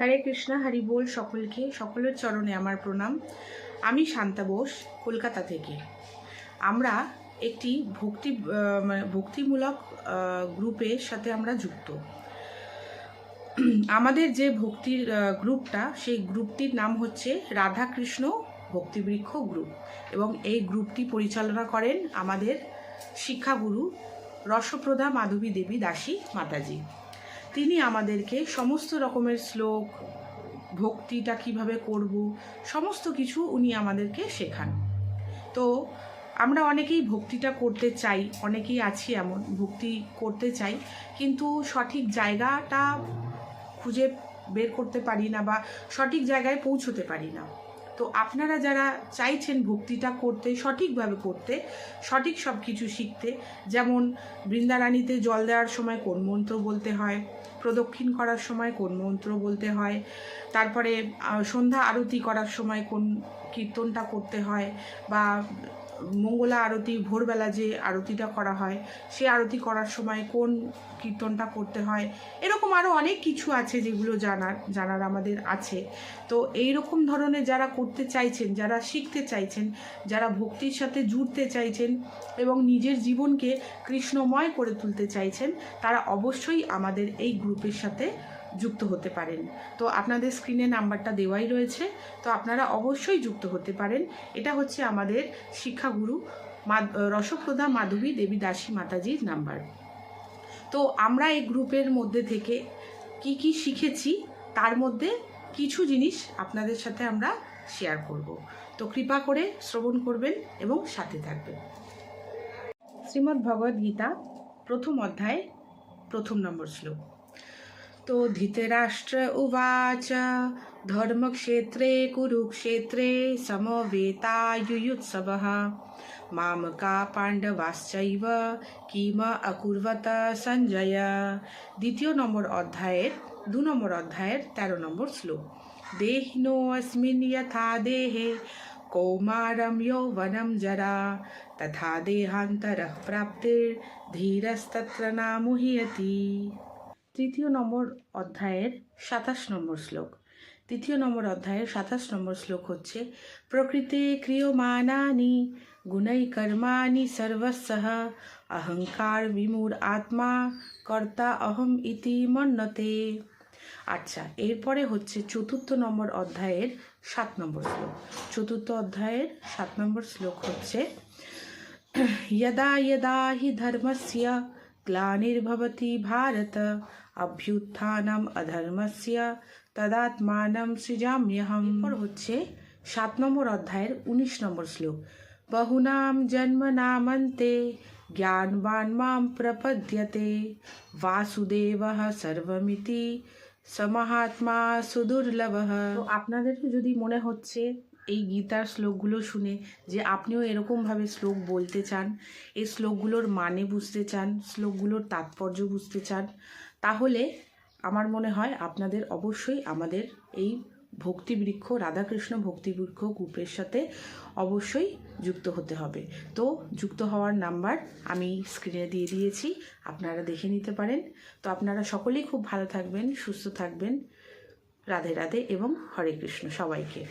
হরে কৃষ্ণ, হরি বল। সকলকে, সকলের চরণে আমার প্রণাম। আমি শান্তা বোস, কলকাতা থেকে। আমরা একটি ভক্তিমূলক গ্রুপের সাথে আমরা যুক্ত। আমাদের যে ভক্তির গ্রুপটা, সেই গ্রুপটির নাম হচ্ছে রাধাকৃষ্ণ ভক্তিবৃক্ষ গ্রুপ, এবং এই গ্রুপটি পরিচালনা করেন আমাদের শিক্ষাগুরু রসপ্রদা মাধবী দেবী দাসী মাতাজি। তিনি আমাদেরকে সমস্ত রকমের শ্লোক, ভক্তিটা কিভাবে করব, সমস্ত কিছু উনি আমাদেরকে শেখান। তো আমরা অনেকেই ভক্তিটা করতে চাই, অনেকেই আছি এমন ভক্তি করতে চাই, কিন্তু সঠিক জায়গাটা খুঁজে বের করতে পারি না বা সঠিক জায়গায় পৌঁছতে পারি না। তো আপনারা যারা চাইছেন ভক্তিটা করতে, সঠিকভাবে করতে, সঠিক সব কিছু শিখতে, যেমন বৃন্দারানীতে জল দেওয়ার সময় কোন মন্ত্র বলতে হয়, প্রদক্ষিণ করার সময় কোন মন্ত্র বলতে হয়, তারপরে সন্ধ্যা আরতি করার সময় কোন কীর্তনটা করতে হয়, বা মঙ্গলা আরতি ভোরবেলা যে আরতিটা করা হয় সে আরতি করার সময় কোন কীর্তনটা করতে হয়, এরকম আরও অনেক কিছু আছে যেগুলো জানার আমাদের আছে। তো এই রকম ধরনের যারা করতে চাইছেন, যারা শিখতে চাইছেন, যারা ভক্তির সাথে জুড়তে চাইছেন এবং নিজের জীবনকে কৃষ্ণময় করে তুলতে চাইছেন, তারা অবশ্যই আমাদের এই গ্রুপের সাথে যুক্ত হতে পারেন। তো আপনাদের স্ক্রিনে নাম্বারটা দেওয়াই রয়েছে, তো আপনারা অবশ্যই যুক্ত হতে পারেন। এটা হচ্ছে আমাদের শিক্ষাগুরু রসপ্রদা মাধবী দেবী দাসী মাতাজির নাম্বার। তো আমরা এই গ্রুপের মধ্যে থেকে কি কি শিখেছি তার মধ্যে কিছু জিনিস আপনাদের সাথে আমরা শেয়ার করব। তো কৃপা করে শ্রবণ করবেন এবং সাথে থাকবেন। শ্রীমদ্ ভগবদ গীতা প্রথম অধ্যায় 1 নম্বর শ্লোক। তো ধৃতরাষ্ট্র উবাচ ধর্মক্ষেত্রে কুরুক্ষেত্রে সমবেতাयुयुत्सवः মামকা পাণ্ডবাশ্চৈব কিম অকুর্বত সঞ্জয়। দ্বিতীয় নম্বর অধ্যায়ের 2 নম্বর অধ্যায়ের 13 নম্বর শ্লোক। দেহিনো অস্মিন যথা দেহে কৌমারম যৌবনম জরা তথা দেহান্তরঃ প্রাপ্তির ধীরস্তত্র না মুহ্যতি। তৃতীয় নম্বর অধ্যায়ের 27 নম্বর শ্লোক। তৃতীয় নম্বর অধ্যায়ের 27 নম্বর শ্লোক হচ্ছে প্রকৃতে ক্রিয়মাণানি গুণৈ কর্মাণি সর্বস্যঃ অহংকার বিমূঢ় আত্মা কর্তা অহম ইতি মন্যতে। আচ্ছা, এরপরে হচ্ছে 4 নম্বর অধ্যায়ের 7 নম্বর শ্লোক। 4 অধ্যায়ের 7 নম্বর শ্লোক হচ্ছে यदा यदा हि धर्मस्य ग्लानिर्भवति भारत अभ्युत्थानम अधर्मस्य तदात्मानं सृजाम्यहम्। এরপর হচ্ছে 7 নম্বর অধ্যায়ের 19 নম্বর শ্লোক। বহুনাম জন্মনামন্তে জ্ঞানবান মাম প্রপদ্যতে বাসুদেবঃ সর্বমিতি সমহাত্মা সুদুর্লভঃ। তো আপনাদেরকে যদি মনে হচ্ছে এই গীতার শ্লোকগুলো শুনে যে আপনিও এরকমভাবে শ্লোক বলতে চান, এই শ্লোকগুলোর মানে বুঝতে চান, শ্লোকগুলোর তাৎপর্য বুঝতে চান, তাহলে আমার মনে হয় আপনাদের অবশ্যই আমাদের এই ভক্তিবৃক্ষ রাধাকৃষ্ণ ভক্তিবৃক্ষ গ্রুপের সাথে অবশ্যই যুক্ত হতে হবে। তো যুক্ত হওয়ার নাম্বার আমি স্ক্রিনে দিয়ে দিয়েছি, আপনারা দেখে নিতে পারেন। তো আপনারা সকলেই খুব ভালো থাকবেন, সুস্থ থাকবেন। রাধে রাধে এবং হরে কৃষ্ণ সবাইকে।